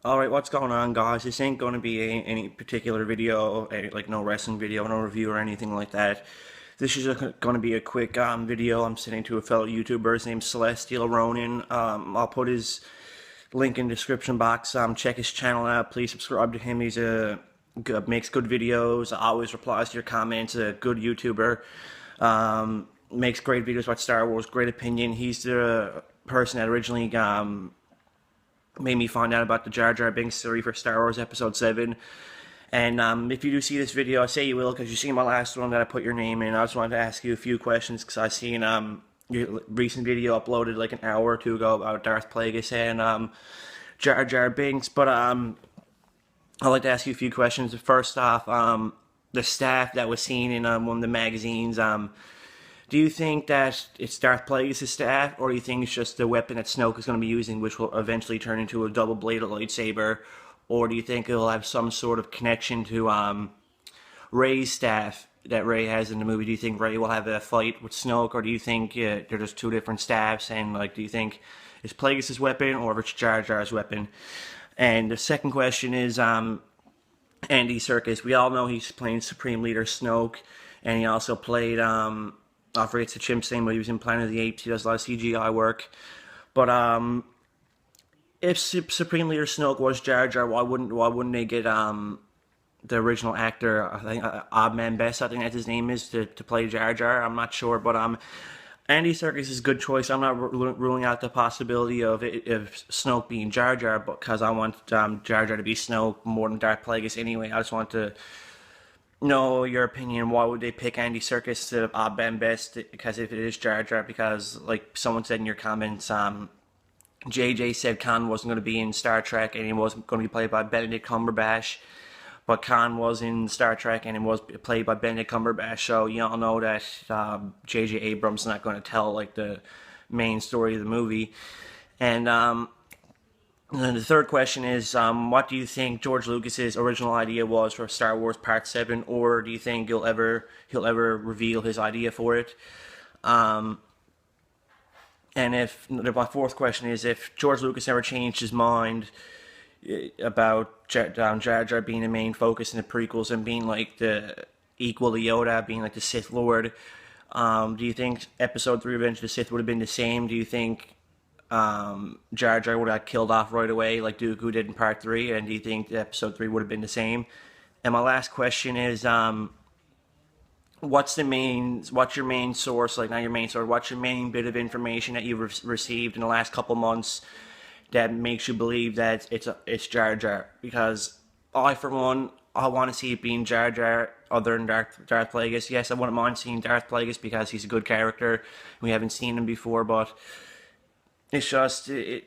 Alright, what's going on, guys? This ain't going to be any particular video, like no wrestling video, no review or anything like that. This is going to be a quick video. I'm sending to a fellow YouTuber. His name's CelestialRonin. I'll put his link in the description box. Check his channel out. Please subscribe to him. He's makes good videos. Always replies to your comments. A good YouTuber. Makes great videos about Star Wars. Great opinion. He's the person that originally made me find out about the Jar Jar Binks theory for Star Wars Episode 7. And if you do see this video, I say you will because you see my last one that I put your name in. I just wanted to ask you a few questions because I seen your recent video uploaded like an hour or two ago about Darth Plagueis and Jar Jar Binks. But I'd like to ask you a few questions. First off, the staff that was seen in one of the magazines. Do you think that it's Darth Plagueis' staff, or do you think it's just the weapon that Snoke is going to be using, which will eventually turn into a double-bladed lightsaber? Or do you think it'll have some sort of connection to Rey's staff that Rey has in the movie? Do you think Rey will have a fight with Snoke, or do you think they're just two different staffs? And like, do you think it's Plagueis' weapon or if it's Jar Jar's weapon? And the second question is Andy Serkis. We all know he's playing Supreme Leader Snoke, and he also played I forget it's the chimp's name, but he was in Planet of the Apes. He does a lot of CGI work. But if Supreme Leader Snoke was Jar Jar, why wouldn't they get the original actor? I think Abman Best, I think that's his name is, to play Jar Jar. I'm not sure, but Andy Serkis is a good choice. I'm not ruling out the possibility of Snoke being Jar Jar, because I want Jar Jar to be Snoke more than Darth Plagueis anyway. I just want to know your opinion. Why would they pick Andy Serkis instead of Ben Best? Because if it is Jar Jar, because like someone said in your comments, JJ said Khan wasn't going to be in Star Trek and he wasn't going to be played by Benedict Cumberbatch, but Khan was in Star Trek and he was played by Benedict Cumberbatch. So you all know that JJ Abrams is not going to tell like the main story of the movie. And then the third question is, what do you think George Lucas's original idea was for Star Wars Part 7, or do you think he'll ever reveal his idea for it? And if my fourth question is, if George Lucas ever changed his mind about Jar Jar being the main focus in the prequels and being like the equal to Yoda, being like the Sith Lord, do you think Episode 3 Revenge of the Sith would have been the same? Do you think Jar Jar would have got killed off right away like Dooku did in Part 3, and do you think Episode 3 would have been the same? And my last question is, what's your main source, like not your main source, what's your main bit of information that you've received in the last couple months that makes you believe that it's Jar Jar? Because I, for one, I want to see it being Jar Jar other than Darth Plagueis. Yes, I wouldn't mind seeing Darth Plagueis because he's a good character. We haven't seen him before, but it's just the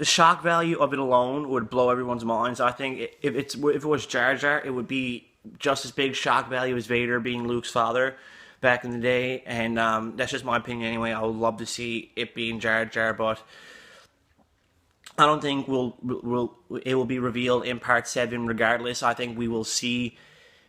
shock value of it alone would blow everyone's minds. I think if it was Jar Jar, it would be just as big shock value as Vader being Luke's father back in the day. And that's just my opinion anyway. I would love to see it being Jar Jar, but I don't think it will be revealed in Part 7 regardless. I think we will see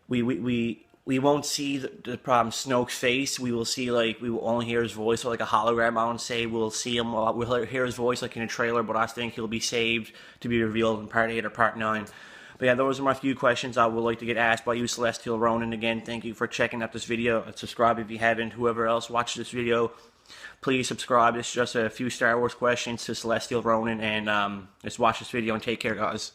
we won't see the problem Snoke's face. We will see, like, we will only hear his voice, or like a hologram. I won't say we'll see him. We'll hear his voice like in a trailer, but I think he'll be saved to be revealed in Part 8 or Part 9. But yeah, those are my few questions I would like to get asked by you, Celestial Ronin. Again, thank you for checking out this video. Subscribe if you haven't. Whoever else watched this video, please subscribe. It's just a few Star Wars questions to Celestial Ronin, and let's watch this video and take care, guys.